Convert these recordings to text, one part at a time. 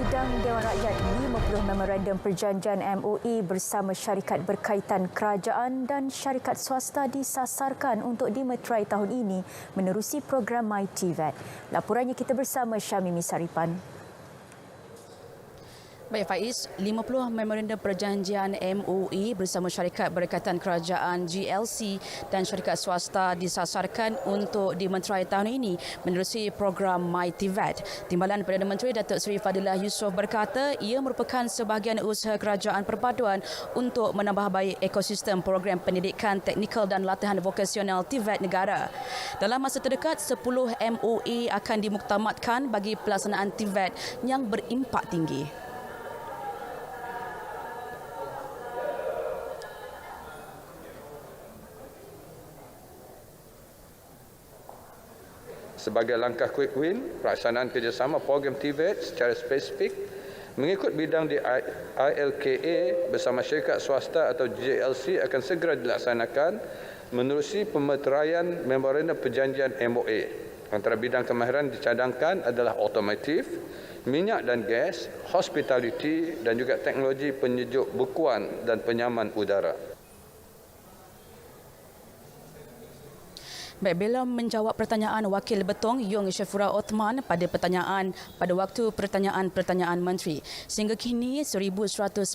Sidang Dewan Rakyat 50 Memorandum Perjanjian MOE bersama syarikat berkaitan kerajaan dan syarikat swasta disasarkan untuk dimeterai tahun ini menerusi program MyTVET. Laporannya kita bersama Syamimi Saripan. Baik Faiz, 50 Memorandum Perjanjian MOE bersama syarikat berkaitan kerajaan GLC dan syarikat swasta disasarkan untuk dimeterai tahun ini menerusi program MyTVET. Timbalan Perdana Menteri Datuk Seri Fadilah Yusof berkata ia merupakan sebahagian usaha kerajaan perpaduan untuk menambah baik ekosistem program pendidikan teknikal dan latihan vokasional TVET negara. Dalam masa terdekat, 10 MOE akan dimuktamadkan bagi pelaksanaan TVET yang berimpak tinggi. Sebagai langkah quick win, pelaksanaan kerjasama program TVET secara spesifik mengikut bidang di ILKA bersama syarikat swasta atau GLC akan segera dilaksanakan menerusi pemeteraian Memorandum Perjanjian MOA. Antara bidang kemahiran dicadangkan adalah otomotif, minyak dan gas, hospitality dan juga teknologi penyejuk bekuan dan penyaman udara. Baik, bila menjawab pertanyaan Wakil Betong Yung Syafura Othman pada waktu pertanyaan menteri. Sehingga kini 1,155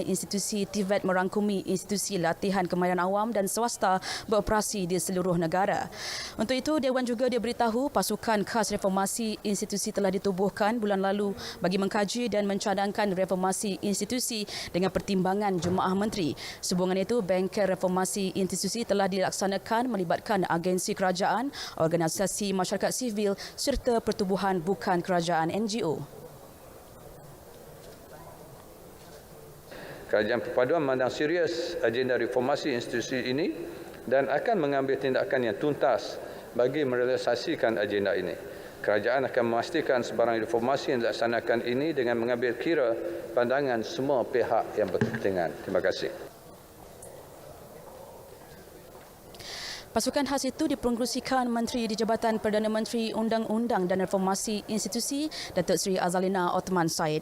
institusi TVET merangkumi institusi latihan kemahiran awam dan swasta beroperasi di seluruh negara. Untuk itu, Dewan juga diberitahu pasukan khas reformasi institusi telah ditubuhkan bulan lalu bagi mengkaji dan mencadangkan reformasi institusi dengan pertimbangan Jemaah Menteri. Sehubungan itu, bengkel reformasi institusi telah dilaksanakan melibatkan agensi kerajaan, organisasi masyarakat sivil serta pertubuhan bukan kerajaan NGO. Kerajaan Perpaduan memandang serius agenda reformasi institusi ini dan akan mengambil tindakan yang tuntas bagi merealisasikan agenda ini. Kerajaan akan memastikan sebarang reformasi yang dilaksanakan ini dengan mengambil kira pandangan semua pihak yang berkepentingan. Terima kasih. Pasukan khas itu dipengerusikan Menteri di Jabatan Perdana Menteri Undang-Undang dan Reformasi Institusi Datuk Seri Azalina Othman Said.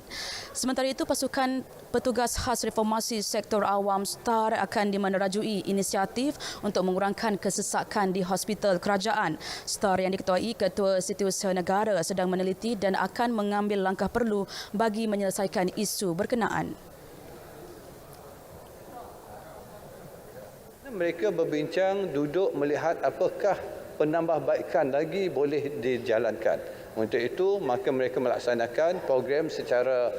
Sementara itu, pasukan petugas khas reformasi sektor awam STAR akan dimenerajui inisiatif untuk mengurangkan kesesakan di hospital kerajaan. STAR yang diketuai Ketua Setiausaha Negara sedang meneliti dan akan mengambil langkah perlu bagi menyelesaikan isu berkenaan. Mereka berbincang, duduk melihat apakah penambahbaikan lagi boleh dijalankan. Untuk itu, maka mereka melaksanakan program secara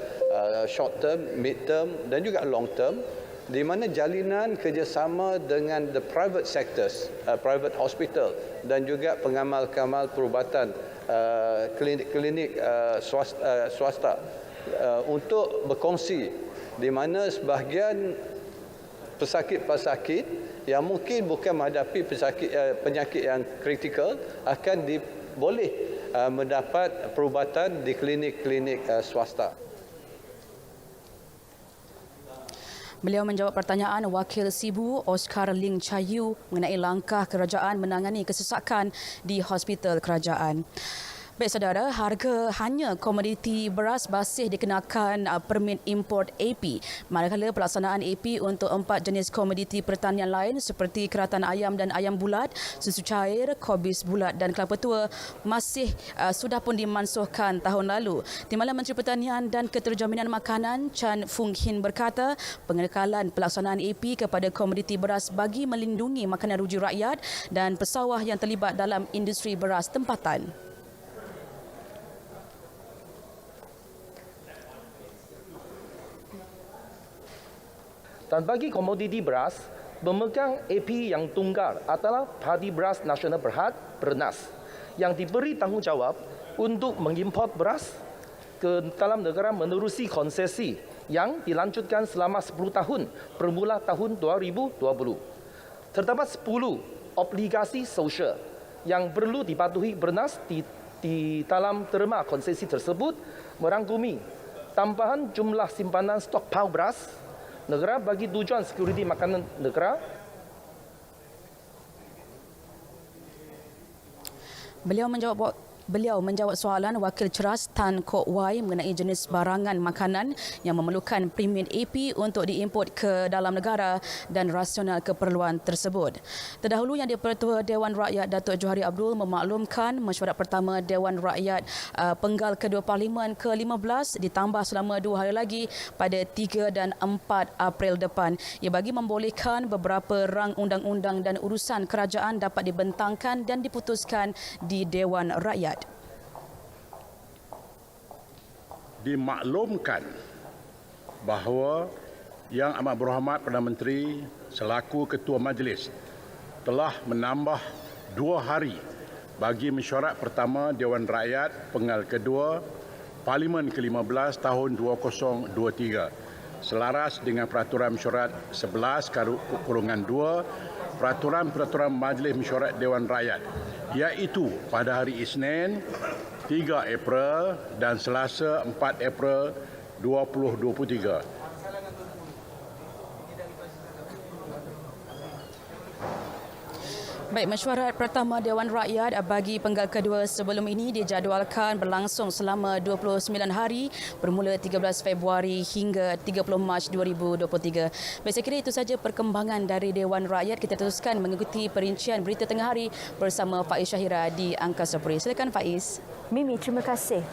short term, mid term dan juga long term di mana jalinan kerjasama dengan the private sectors, private hospital dan juga pengamal-kamal perubatan klinik-klinik swasta untuk berkongsi di mana sebahagian pesakit-pesakit yang mungkin bukan menghadapi penyakit yang kritikal akan boleh mendapat perubatan di klinik-klinik swasta. Beliau menjawab pertanyaan Wakil Sibu Oscar Ling Chayu mengenai langkah kerajaan menangani kesesakan di hospital kerajaan. Baik saudara, harga hanya komoditi beras basih dikenakan permit import AP. Manakala pelaksanaan AP untuk 4 jenis komoditi pertanian lain seperti keratan ayam dan ayam bulat, susu cair, kobis bulat dan kelapa tua masih sudah pun dimansuhkan tahun lalu. Timbalan Menteri Pertanian dan Keterjaminan Makanan Chan Fung Hin berkata, pengekalan pelaksanaan AP kepada komoditi beras bagi melindungi makanan ruju rakyat dan pesawah yang terlibat dalam industri beras tempatan. Dan bagi komoditi beras, pemegang AP yang tunggal adalah Padi Beras Nasional Berhad (PERNAS) yang diberi tanggungjawab untuk mengimport beras ke dalam negara menerusi konsesi yang dilanjutkan selama 10 tahun bermula tahun 2020. Terdapat 10 obligasi sosial yang perlu dipatuhi PERNAS di dalam terma konsesi tersebut merangkumi tambahan jumlah simpanan stokpil beras negara bagi tujuan sekuriti makanan negara. Beliau menjawab beliau menjawab soalan Wakil Ceras Tan Kok Wai mengenai jenis barangan makanan yang memerlukan permit AP untuk diimport ke dalam negara dan rasional keperluan tersebut. Terdahulu Yang di-Pertua Dewan Rakyat Datuk Johari Abdul memaklumkan mesyuarat pertama Dewan Rakyat Penggal Kedua Parlimen ke-15 ditambah selama 2 hari lagi pada 3 dan 4 April depan. Ia bagi membolehkan beberapa rang undang-undang dan urusan kerajaan dapat dibentangkan dan diputuskan di Dewan Rakyat. Dimaklumkan bahawa Yang Amat Berhormat Perdana Menteri selaku Ketua Majlis telah menambah 2 hari bagi mesyuarat pertama Dewan Rakyat Penggal Kedua Parlimen ke-15 tahun 2023 selaras dengan Peraturan Mesyuarat 11/2 Peraturan Majlis Mesyuarat Dewan Rakyat, iaitu pada hari Isnin 3 April dan Selasa 4 April 2023. Baik, mesyuarat pertama Dewan Rakyat bagi Penggal Kedua sebelum ini dijadualkan berlangsung selama 29 hari bermula 13 Februari hingga 30 Mac 2023. Baik, saya kira itu saja perkembangan dari Dewan Rakyat. Kita teruskan mengikuti perincian berita tengah hari bersama Faiz Syahira di Angkasa Puri. Silakan Faiz. Mimi, terima kasih.